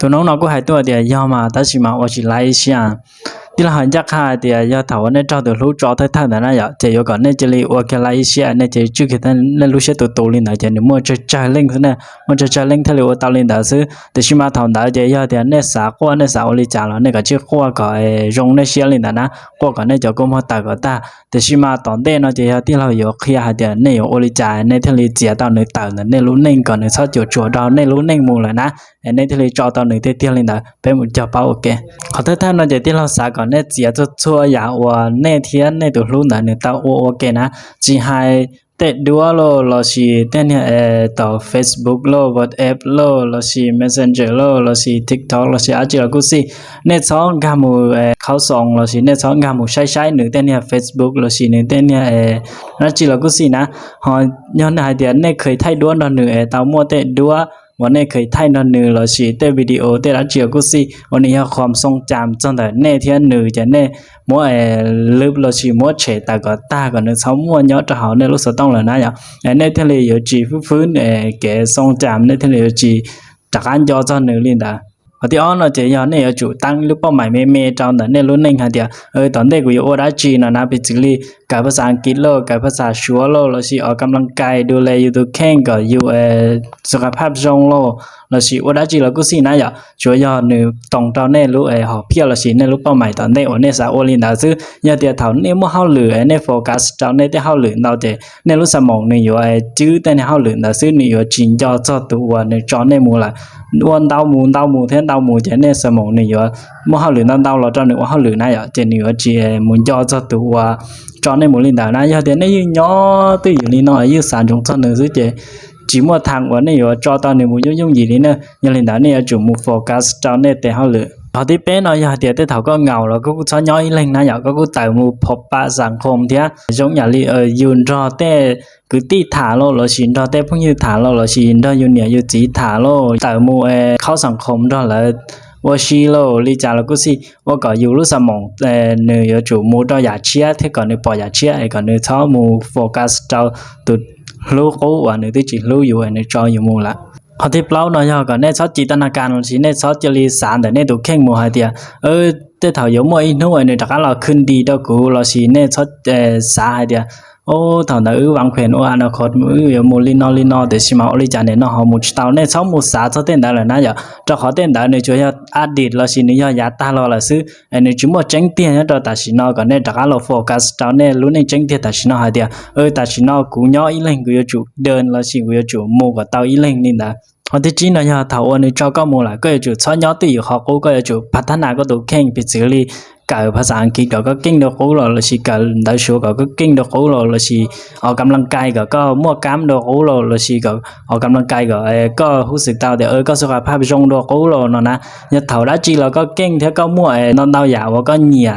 ตัวน้องๆก็หายตัวเดียยอมาตัดสิมาว่าสิไล่เสียที่เราหันจากค่าเดียยอถาวในเจ้าตัวรู้จอท่าๆนั้นน่ะจะอยู่ก่อนในจะเลยว่าแค่ไล่เสียในจะจุกท่านในรู้เสียตัวลินน่ะจะนี่มันจะจ่ายเล่งซะนะมันจะจ่ายเล่งทะเลว่าตาลินดาซื้อแต่สิมาทำได้จะยอเดียในสากว่าในสาวลิจาแล้วในก็ชื่อว่าก็รงในเสียลินน่ะนะก็ก็ในจะก็มาตาก็ตาแต่สิมาตอนเด้เนาะจะยอที่เราอยู่เคลียร์เดียในอยู่ลิจาในทะเลเจียตอนในตาในรู้เน่งก่อนในซอจุดๆดาวในรู้เน่งมูเลยนะในทะเลจอตอนในเตี้ยลินน่ะเป็นมุจะเป้าโอเคขอท่านเราจะที่เราสาก่อนในเจียชั่วอย่าว่าในเทียนในตัวรู้น่ะในตาโอเคนะจิให้เตะดัวโลลอสิเตเนี่ยต่อ Facebook โล WhatsApp โลลอสิ Messenger โลลอสิ TikTok ลอสิอาจิลกุสิในสองกามูเขาส่งลอสิในสองกามูใช้ๆหนึ่งเตเนี่ย Facebook ลอสิหนึ่งเตเนี่ยอาจิลกุสินะฮอย้อนหาเดียนในเคยไทยดัวหนึ่งตามัวเตะดัววันนี้เคยไทยนั่นนึงแล้วสิเตวิดีโอเตละเจียวกุสิวันนี้ความทรงจำจังแต่แน่เทียนนึจะแน่มัวลืบแล้วสิมัวเฉตาก็ตาก็นึกเขามัวย้อนจะหาในรู้สึกต้องแล้วนะอย่างในทะเลอยู่จีฟื้นแกทรงจำในทะเลอยู่จีจากอันยอจังนึงลินดาพอที่อ้อนเราจะย้อนในอยู่ตั้งรูปเป้าหมายเมจังแต่ในรุ่นนึงหาเดียวตอนเด็กกูอยู่โอราจีนะปิจิลีกับภาษาอังกฤษโลกับภาษาชัวโลแล้วสิออกกำลังกายดูแลอยู่ตัวแข่งก็อยู่สุขภาพทรงโลแล้วสิโอราจีแล้วก็สินะช่วยย้อนนึตรงตอนในรู้หอเพียแล้วสิในรูปเป้าหมายตอนในโอเนสาโอลินดาซื้อยาเดียเท่านี้บ่เฮาเหลือในโฟกัสจังในที่เฮาเหลือเราจะในรู้สมองนี่อยู่จื้อแต่ในเฮาเหลือนะซื้อนี่อยู่จริงจอตัวในจอในหมู่ล่ะวันดาวหมู่เท่าดาวหมู่จะในสมองนี่อยู่บ่เฮาเหลือดาวเราจังนึกว่าเฮาเหลือนะจะนี่อยู่จีหมู่จอตัวจอในหมู่ลินดานะยาเดียในย่อตื้ออยู่นี่เนาะอายุ3จงจังนึงซื้อจะchỉ một thằng của này rồi cho tao này muốn dùng gì đi nữa nhưng lần đó này chủ một focus cho nên để họ lựa họ tiếp bên nó giờ thì tới thảo có ngầu rồi có cho nhói lên nó giờ có tạo một phật ba sản phẩm thế giống nhà li dùng cho te cứ tí thả lô là xin cho te phong như thả lô là xin cho dùng nhà dùng chỉ thả lô tạo một khâu sản phẩm đó làว่าชีโลลิจาแล้วก็สิว่าก็อยู่รู้สมองเนยจู่มูดอยากเชียที่ก่อนในปอยากเชียไอ้ก่อนในท้อมูโฟกัสเจ้าตุดรู้กูว่าในที่จิรู้อยู่ในจออยู่มูละพอที่เปล่าเนาะก่อนในซอจิตนาการสิในซอจริสารแต่ในตัวเข่งมูหาเดียแต่ถ้าอยู่มวยนู้นในตะการเราขึ้นดีดกูเราสิในซอสาหาเดียโอ้ถอนวางแผนอนาคตอยู่มูลินอแต่สิมาอลิจานเนาะเฮามูตาวในซ้อมมูสาซอเต้นได้แล้วนะอย่าจะขอเต้นได้ในช่วยอดีตเราสินี่ยาตาเราละซื้อในจุมจังเตียนตอตัดสินอก่อนในตะการเราโฟกัสตาวในรู้ในจังเตียตัดสินอหาเดียตัดสินอกูย่ออีเล่งกูอยู่เดินเราสิกูอยู่มูก็ตาวอีเล่งนี่นะพอที่จริงนะถาวในจอก็มูล่ะก็อยู่ซ้อนย่อตีอยู่เฮากูก็อยู่พัฒนาก็ตัวแข่งปิจิลีกับภาษาอังกฤษก็เก่งดอกกูแล้วสิกับได้ชัวก็เก่งดอกกูแล้วสิออกกำลังกายก็มั่วกามดอกกูแล้วสิก็ออกกำลังกายก็รู้สึกตาวแต่ก็สุขภาพทรงดอกกูแล้วเนาะนะยะเฒ่าละจีแล้วก็เก่งเท่าก็มั่วนอนดาวยาวก็เหนีย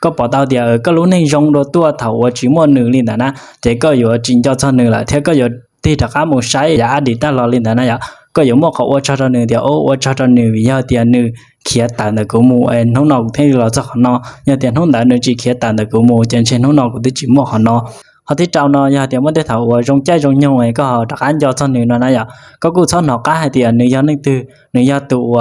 ก็ปอดาวเดียวก็รู้ในทรงดตัวเฒ่าว่าจิมั่วนึงลินนะแต่ก็อยู่จริงเจ้านึงล่ะเท่าก็อยู่ที่ตะกาหมู่ใช้ยาอดีตลอลินนะก็อยู่มั่วเขาว่าชอนึงเดียวว่าชอนึงยาเดียนึงเขียตันกูมูน้องๆที่เราจะขอนอยาเตียนน้องดานึงจีเขียตันกูมูจังเช่นน้องๆกูที่จิมั่วขอนเขาที่เจ้าเนาะยาเตียนมันได้เฒ่าว่าจงใจจงยงก็ตะการยอซอนนึงนั่นน่ะก็กูซอนก็ให้เตียนนึงยานึงตื้อนึงยาตัว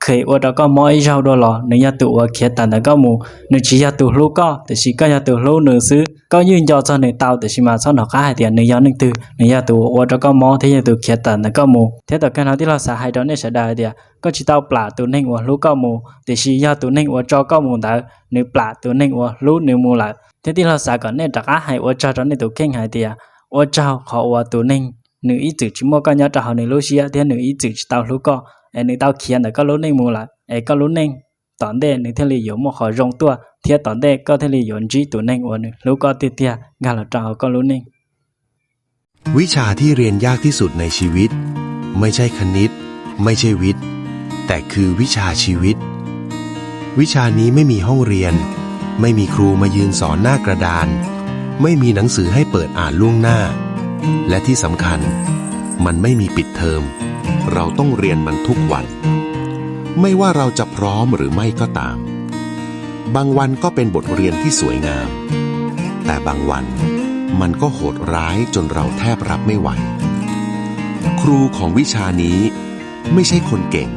เคยว่าก็มอยเจ้าดอลนึงยาตัวเขียตันก็มูนึงจียาตัวลูกก็แต่สิก็ยาตัวลูกนึงซื้อก็ยืนยอซอนนึงเต้าแต่สิมาซอนก็ให้เตียนนึงยานึงตื้อนึงยาตัวว่าก็มอที่ยาตัวเขียตันก็มูเท่ากันที่เราสาให้ดอนเนี่ยเสียดายเดียก็จิตเอาปลาตัวนึงว่าลูกก็มูแต่สิยาตัวนึงว่าจอก็มูได้นึงปลาตัวนึงว่าลูกนึงมูละที่เราสาก่อนเนี่ยตะกะให้ว่าจอตอนนี้ตัวเข่งหายเดียว่าเจ้าเขาว่าตัวนึงนึงอีจืดชิมก็ยอจะเฮาในรู้เสียที่นึงอีจืดเต้าลูกก็นึงเต้าเขียนแต่ก็รู้นึงมูละก็รู้นึงตอนเด็กนึงที่อยู่บ่ขอรงตัวเทียตอนเด็กก็ที่อยู่จีตัวนึงว่านึงลูกก็ติเตียงานละเจ้าก็รู้นึงวิชาที่เรียนยากที่สุดในชีวิตไม่ใช่คณิตไม่ใช่วิทย์แต่คือวิชาชีวิตวิชานี้ไม่มีห้องเรียนไม่มีครูมายืนสอนหน้ากระดานไม่มีหนังสือให้เปิดอ่านล่วงหน้าและที่สำคัญมันไม่มีปิดเทอมเราต้องเรียนมันทุกวันไม่ว่าเราจะพร้อมหรือไม่ก็ตามบางวันก็เป็นบทเรียนที่สวยงามแต่บางวันมันก็โหดร้ายจนเราแทบรับไม่ไหวครูของวิชานี้ไม่ใช่คนเก่ง